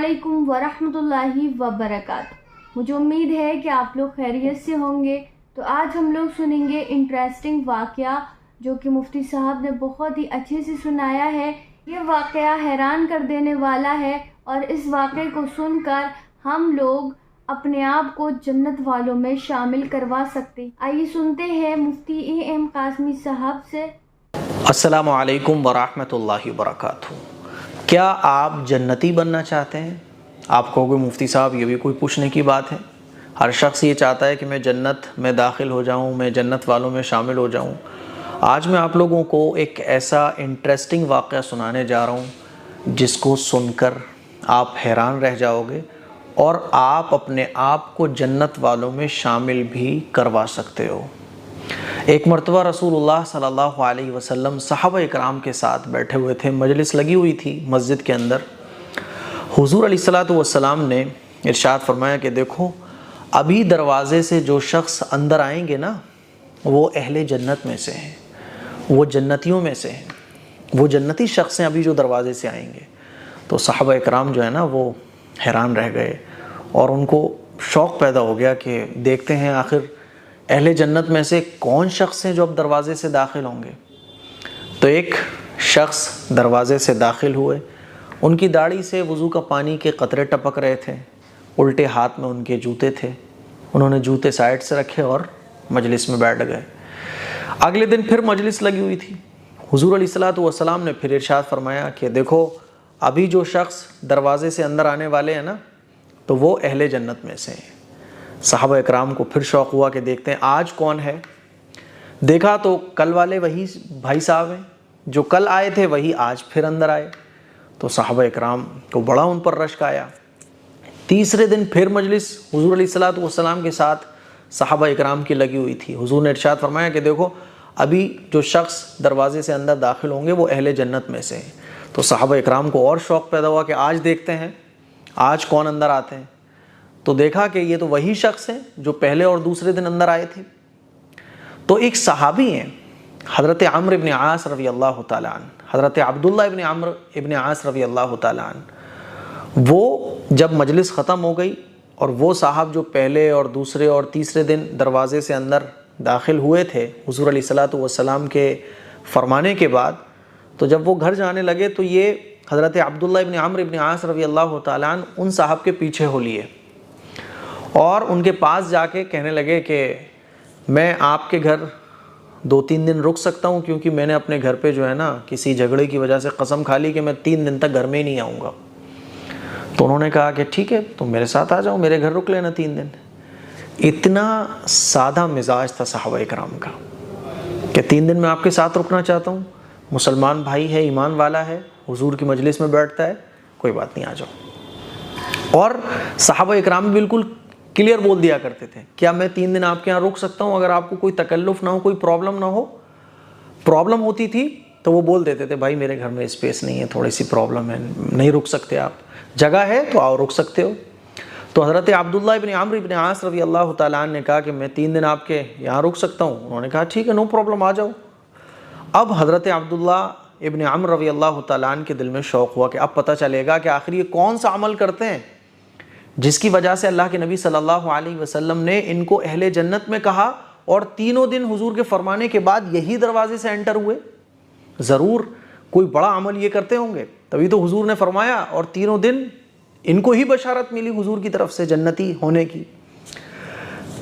अस्सलामुअलैकुम वरहमतुल्लाहि वबरकातुहू। मुझे उम्मीद है कि आप लोग खैरियत से होंगे। तो आज हम लोग सुनेंगे इंटरेस्टिंग वाक़या जो कि मुफ्ती साहब ने बहुत ही अच्छे से सुनाया है। ये वाक़या हैरान कर देने वाला है और इस वाक़े को सुनकर हम लोग अपने आप को जन्नत वालों में शामिल करवा सकते। आइए सुनते हैं मुफ्ती एम कासमी साहब से। अस्सलामु अलैकुम वरहमतुल्लाहि वबरकातुहू। क्या आप जन्नती बनना चाहते हैं? आप कहोगे मुफ्ती साहब ये भी कोई पूछने की बात है। हर शख्स ये चाहता है कि मैं जन्नत में दाखिल हो जाऊं, मैं जन्नत वालों में शामिल हो जाऊं। आज मैं आप लोगों को एक ऐसा इंटरेस्टिंग वाक़या सुनाने जा रहा हूं जिसको सुनकर आप हैरान रह जाओगे और आप अपने आप को जन्नत वालों में शामिल भी करवा सकते हो। एक मरतबा रसूलुल्लाह सल्लल्लाहु अलैहि वसल्लम सहाबा इकराम के साथ बैठे हुए थे, मजलिस लगी हुई थी मस्जिद के अंदर। हुजूर अलैहिस्सलातु वस्सलाम ने इरशाद फरमाया कि देखो, अभी दरवाज़े से जो शख्स अंदर आएंगे ना, वो अहले जन्नत में से हैं, वो जन्नतियों में से हैं, वो जन्नती शख्स हैं अभी जो दरवाज़े से आएंगे। तो सहाबा इकराम जो है ना वो हैरान रह गए और उनको शौक़ पैदा हो गया कि देखते हैं आखिर अहले जन्नत में से कौन शख्स हैं जो अब दरवाज़े से दाखिल होंगे। तो एक शख्स दरवाज़े से दाखिल हुए, उनकी दाढ़ी से वज़ू का पानी के कतरे टपक रहे थे, उल्टे हाथ में उनके जूते थे। उन्होंने जूते साइड से रखे और मजलिस में बैठ गए। अगले दिन फिर मजलिस लगी हुई थी। हुजूर अलैहिस्सलातु वस्सलाम ने फिर इरशाद फरमाया कि देखो, अभी जो शख्स दरवाज़े से अंदर आने वाले हैं ना, तो वो अहले जन्नत में से हैं। सहाबा इकराम को फिर शौक़ हुआ कि देखते हैं आज कौन है। देखा तो कल वाले वही भाई साहब हैं, जो कल आए थे वही आज फिर अंदर आए। तो सहाबा इकराम को बड़ा उन पर रश्क आया। तीसरे दिन फिर मजलिस हुजूर अलैहिस्सलातु वस्सलाम के साथ सहाबा इकराम की लगी हुई थी। हुजूर ने इरशाद फरमाया कि देखो, अभी जो शख्स दरवाज़े से अंदर दाखिल होंगे वो अहले जन्नत में से हैं। तो सहाबा इकराम को और शौक़ पैदा हुआ कि आज देखते हैं आज कौन अंदर आते हैं। तो देखा कि ये तो वही शख्स हैं जो पहले और दूसरे दिन अंदर आए थे। तो एक सहाबी हैं हज़रत अम्र इब्न आस रज़ी अल्लाह तआला अन्हु, हज़रत अब्दुल्लाह इब्न अम्र इब्न आस रज़ी अल्लाह तआला अन्हु, वो जब मजलिस ख़त्म हो गई और वो साहब जो पहले और दूसरे और तीसरे दिन दरवाज़े से अंदर दाखिल हुए थे हुज़ूर अलैहिस्सलातु वस्सलाम के फ़रमाने के बाद, तो जब वो घर जाने लगे तो ये हज़रत अब्दुल्लाह इब्न अम्र इब्न आस रज़ी अल्लाह तआला अन्हु उन साहब के पीछे हो लिए और उनके पास जाके कहने लगे कि मैं आपके घर 2-3 दिन रुक सकता हूँ, क्योंकि मैंने अपने घर पे जो है ना किसी झगड़े की वजह से कसम खा ली कि मैं 3 दिन तक घर में ही नहीं आऊँगा। तो उन्होंने कहा कि ठीक है, तुम मेरे साथ आ जाओ, मेरे घर रुक लेना 3 दिन। इतना सादा मिजाज था सहाबा इकराम का कि 3 दिन मैं आपके साथ रुकना चाहता हूँ, मुसलमान भाई है, ईमान वाला है, हुजूर की मजलिस में बैठता है, कोई बात नहीं, आ जाओ। और सहाबा इकराम बिल्कुल क्लियर बोल दिया करते थे, क्या मैं 3 दिन आपके यहाँ रुक सकता हूँ, अगर आपको कोई तकल्लुफ़ ना हो, कोई प्रॉब्लम ना हो। प्रॉब्लम होती थी तो वो बोल देते थे, भाई मेरे घर में स्पेस नहीं है, थोड़ी सी प्रॉब्लम है, नहीं रुक सकते आप, जगह है तो आओ रुक सकते हो। तो हज़रत अब्दुल्लाह इब्न अम्र इब्न आस रज़ी अल्लाह तआला अन्हु ने कहा कि मैं 3 दिन आपके यहाँ रुक सकता हूँ। उन्होंने कहा ठीक है, नो प्रॉब्लम, आ जाओ। अब हज़रत अब्दुल्लाह इब्न अम्र रज़ी अल्लाह तआला अन्हु के दिल में शौक़ हुआ कि अब पता चलेगा कि आखिर ये कौन सा अमल करते हैं जिसकी वजह से अल्लाह के नबी सल्लल्लाहु अलैहि वसल्लम ने इनको अहले जन्नत में कहा और तीनों दिन हुजूर के फरमाने के बाद यही दरवाजे से एंटर हुए। ज़रूर कोई बड़ा अमल ये करते होंगे, तभी तो हुजूर ने फरमाया और तीनों दिन इनको ही बशारत मिली हुजूर की तरफ से जन्नती होने की।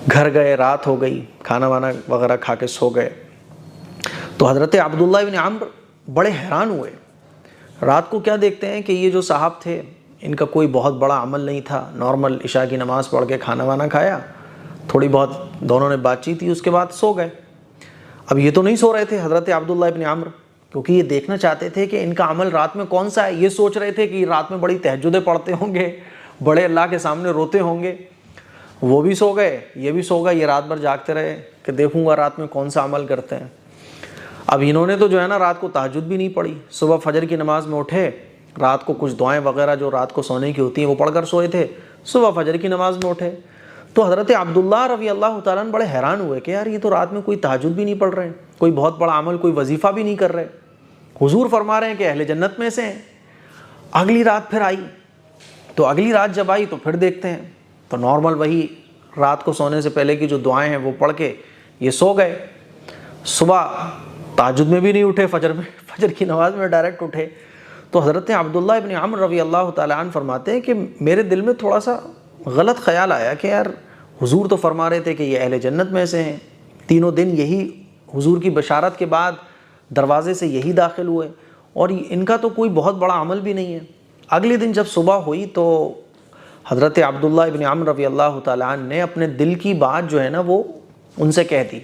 घर गए, रात हो गई, खाना वाना वगैरह खा के सो गए। तो हज़रत अब्दुल्लाह इब्न अम्र बड़े हैरान हुए। रात को क्या देखते हैं कि ये जो साहब थे, इनका कोई बहुत बड़ा अमल नहीं था, नॉर्मल इशा की नमाज़ पढ़ के खाना वाना खाया, थोड़ी बहुत दोनों ने बातचीत की, उसके बाद सो गए। अब ये तो नहीं सो रहे थे हज़रत अब्दुल्लाह इब्न अम्र, क्योंकि ये देखना चाहते थे कि इनका अमल रात में कौन सा है। ये सोच रहे थे कि रात में बड़ी तहज्जुदें पढ़ते होंगे, बड़े अल्लाह के सामने रोते होंगे। वो भी सो गए, ये भी सो गए, ये रात भर जागते रहे कि देखूँगा रात में कौन सा अमल करते हैं। अब इन्होंने तो जो है ना रात को तहज्जुद भी नहीं पढ़ी, सुबह फजर की नमाज़ में उठे, रात को कुछ दुआएं वगैरह जो रात को सोने की होती हैं वो पढ़कर सोए थे, सुबह फजर की नमाज़ में उठे। तो हज़रत अब्दुल्लाह रज़ी अल्लाह तआला अन्हु बड़े हैरान हुए कि यार ये तो रात में कोई तहज्जुद भी नहीं पढ़ रहे हैं, कोई बहुत बड़ा अमल, कोई वजीफ़ा भी नहीं कर रहे। हुजूर फरमा रहे हैं कि अहले जन्नत में से हैं। अगली रात फिर आई, تو اگلی رات جب آئی تو پھر دیکھتے ہیں تو نارمل وہی رات کو سونے سے پہلے کی جو دعائیں ہیں وہ پڑھ کے یہ سو گئے. صبح تہجد میں بھی نہیں اٹھے, فجر کی نماز میں ڈائریکٹ اٹھے. تو حضرت عبداللہ ابن عمر رضی اللہ تعالیٰ عنہ فرماتے ہیں کہ میرے دل میں تھوڑا سا غلط خیال آیا کہ یار حضور تو فرما رہے تھے کہ یہ اہل جنت میں سے ہیں, تینوں دن یہی حضور کی بشارت کے بعد دروازے سے یہی داخل ہوئے اور ان کا تو کوئی بہت بڑا عمل بھی نہیں ہے. اگلے دن جب صبح ہوئی تو حضرت عبداللہ ابن عمر رضی اللہ تعالیٰ عنہ نے اپنے دل کی بات جو ہے نا وہ ان سے کہہ دی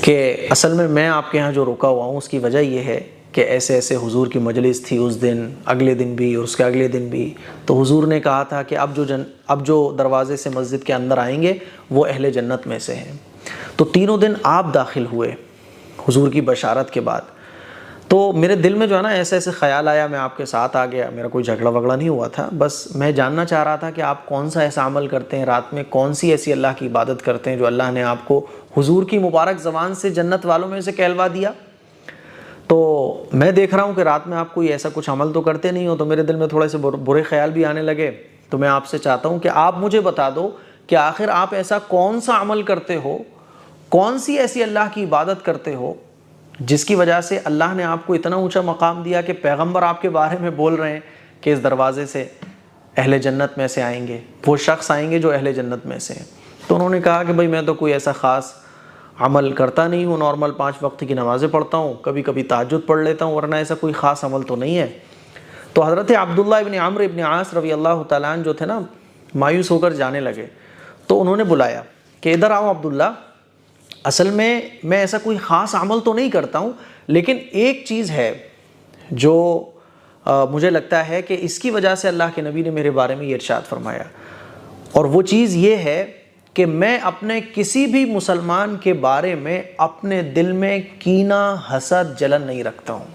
کہ اصل میں آپ کے ہاں جو رکا ہوا ہوں اس کی وجہ یہ ہے کہ ایسے ایسے حضور کی مجلس تھی اس دن, اگلے دن بھی اور اس کے اگلے دن بھی. تو حضور نے کہا تھا کہ اب جو دروازے سے مسجد کے اندر آئیں گے وہ اہل جنت میں سے ہیں. تو تینوں دن آپ داخل ہوئے حضور کی بشارت کے بعد. تو میرے دل میں جو ہے نا ایسے خیال آیا, میں آپ کے ساتھ آ گیا. میرا کوئی جھگڑا وگڑا نہیں ہوا تھا, بس میں جاننا چاہ رہا تھا کہ آپ کون سا ایسا عمل کرتے ہیں رات میں, کون سی ایسی اللہ کی عبادت کرتے ہیں جو اللہ نے آپ کو حضور کی مبارک زبان سے جنت والوں میں سے کہلوا دیا. تو میں دیکھ رہا ہوں کہ رات میں آپ کوئی ایسا کچھ عمل تو کرتے نہیں ہو, تو میرے دل میں تھوڑے سے برے خیال بھی آنے لگے. تو میں آپ سے چاہتا ہوں کہ آپ مجھے بتا دو کہ آخر آپ ایسا کون سا عمل کرتے ہو, کون سی ایسی اللہ کی عبادت کرتے ہو جس کی وجہ سے اللہ نے آپ کو اتنا اونچا مقام دیا کہ پیغمبر آپ کے بارے میں بول رہے ہیں کہ اس دروازے سے اہل جنت میں سے آئیں گے, وہ شخص آئیں گے جو اہل جنت میں سے ہیں. تو انہوں نے کہا کہ بھائی میں تو کوئی ایسا خاص عمل کرتا نہیں ہوں, نارمل 5 وقت کی نمازیں پڑھتا ہوں, کبھی کبھی تہجد پڑھ لیتا ہوں, ورنہ ایسا کوئی خاص عمل تو نہیں ہے. تو حضرت عبداللہ ابن عمرو ابن عاص رضی اللہ تعالیٰ عنہ جو تھے نا مایوس ہو کر جانے لگے. تو انہوں نے بلایا کہ ادھر آؤ عبداللہ, اصل میں ایسا کوئی خاص عمل تو نہیں کرتا ہوں, لیکن ایک چیز ہے جو مجھے لگتا ہے کہ اس کی وجہ سے اللہ کے نبی نے میرے بارے میں یہ ارشاد فرمایا, اور وہ چیز یہ ہے کہ میں اپنے کسی بھی مسلمان کے بارے میں اپنے دل میں کینہ, حسد, جلن نہیں رکھتا ہوں.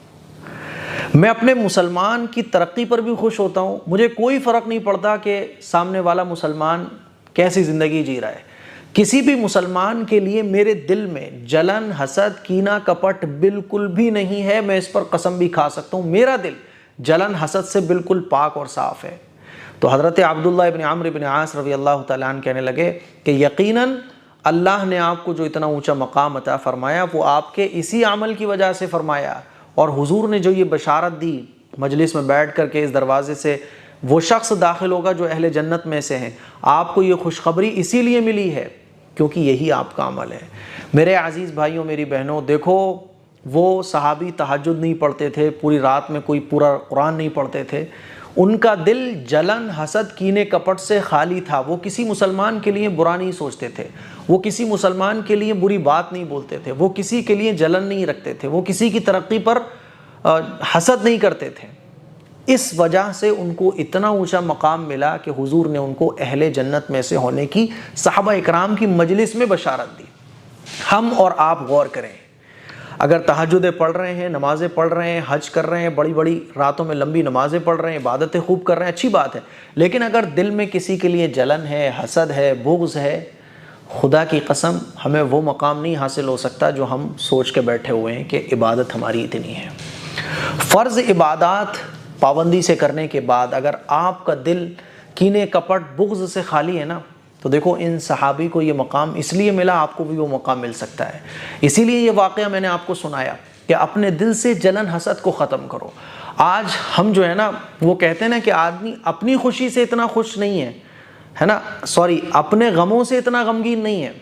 میں اپنے مسلمان کی ترقی پر بھی خوش ہوتا ہوں. مجھے کوئی فرق نہیں پڑتا کہ سامنے والا مسلمان کیسی زندگی جی رہا ہے. کسی بھی مسلمان کے لیے میرے دل میں جلن, حسد, کینہ, کپٹ بالکل بھی نہیں ہے. میں اس پر قسم بھی کھا سکتا ہوں, میرا دل جلن, حسد سے بالکل پاک اور صاف ہے. تو حضرت عبداللہ ابن عمرو ابن عاص رضی اللہ تعالیٰ عنہ کہنے لگے کہ یقیناً اللہ نے آپ کو جو اتنا اونچا مقام عطا فرمایا وہ آپ کے اسی عمل کی وجہ سے فرمایا, اور حضور نے جو یہ بشارت دی مجلس میں بیٹھ کر کے اس دروازے سے وہ شخص داخل ہوگا جو اہل جنت میں سے ہیں, آپ کو یہ خوشخبری اسی لیے ملی ہے کیونکہ یہی آپ کا عمل ہے. میرے عزیز بھائیوں, میری بہنوں, دیکھو وہ صحابی تہجد نہیں پڑھتے تھے, پوری رات میں کوئی پورا قرآن نہیں پڑھتے تھے, ان کا دل جلن, حسد, کینے, کپٹ سے خالی تھا. وہ کسی مسلمان کے لیے برا نہیں سوچتے تھے, وہ کسی مسلمان کے لیے بری بات نہیں بولتے تھے, وہ کسی کے لیے جلن نہیں رکھتے تھے, وہ کسی کی ترقی پر حسد نہیں کرتے تھے. اس وجہ سے ان کو اتنا اونچا مقام ملا کہ حضور نے ان کو اہل جنت میں سے ہونے کی صحابہ اکرام کی مجلس میں بشارت دی. ہم اور آپ غور کریں, اگر تہجدیں پڑھ رہے ہیں, نمازیں پڑھ رہے ہیں, حج کر رہے ہیں, بڑی بڑی راتوں میں لمبی نمازیں پڑھ رہے ہیں, عبادتیں خوب کر رہے ہیں, اچھی بات ہے, لیکن اگر دل میں کسی کے لیے جلن ہے, حسد ہے, بغض ہے, خدا کی قسم ہمیں وہ مقام نہیں حاصل ہو سکتا جو ہم سوچ کے بیٹھے ہوئے ہیں کہ عبادت ہماری اتنی ہے. فرض عبادات پابندی سے کرنے کے بعد اگر آپ کا دل کینے, کپٹ, بغض سے خالی ہے نا, تو دیکھو ان صحابی کو یہ مقام اس لیے ملا, آپ کو بھی وہ مقام مل سکتا ہے. اسی لیے یہ واقعہ میں نے آپ کو سنایا کہ اپنے دل سے جلن, حسد کو ختم کرو. آج ہم جو ہے نا وہ کہتے ہیں نا کہ آدمی اپنی خوشی سے اتنا خوش نہیں ہے نا, سوری, اپنے غموں سے اتنا غمگین نہیں ہے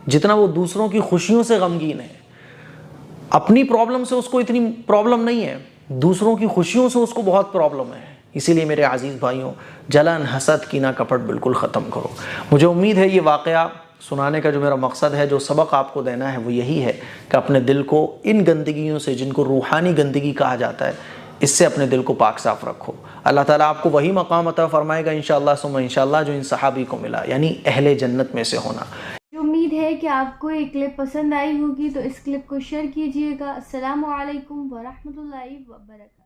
جتنا وہ دوسروں کی خوشیوں سے غمگین ہے. اپنی پرابلم سے اس کو اتنی پرابلم نہیں ہے, دوسروں کی خوشیوں سے اس کو بہت پرابلم ہے. اسی لیے میرے عزیز بھائیوں, جلن, حسد, کینہ, کپٹ بالکل ختم کرو. مجھے امید ہے یہ واقعہ سنانے کا جو میرا مقصد ہے, جو سبق آپ کو دینا ہے وہ یہی ہے کہ اپنے دل کو ان گندگیوں سے, جن کو روحانی گندگی کہا جاتا ہے, اس سے اپنے دل کو پاک صاف رکھو. اللہ تعالیٰ آپ کو وہی مقام عطا فرمائے گا انشاءاللہ ثم انشاءاللہ جو ان صحابی کو ملا, یعنی اہل جنت میں سے ہونا. امید ہے کہ آپ کو یہ کلپ پسند آئی ہوگی, تو اس کلپ کو شیئر کیجیے گا. السلام علیکم ورحمۃ اللہ وبرکاتہ.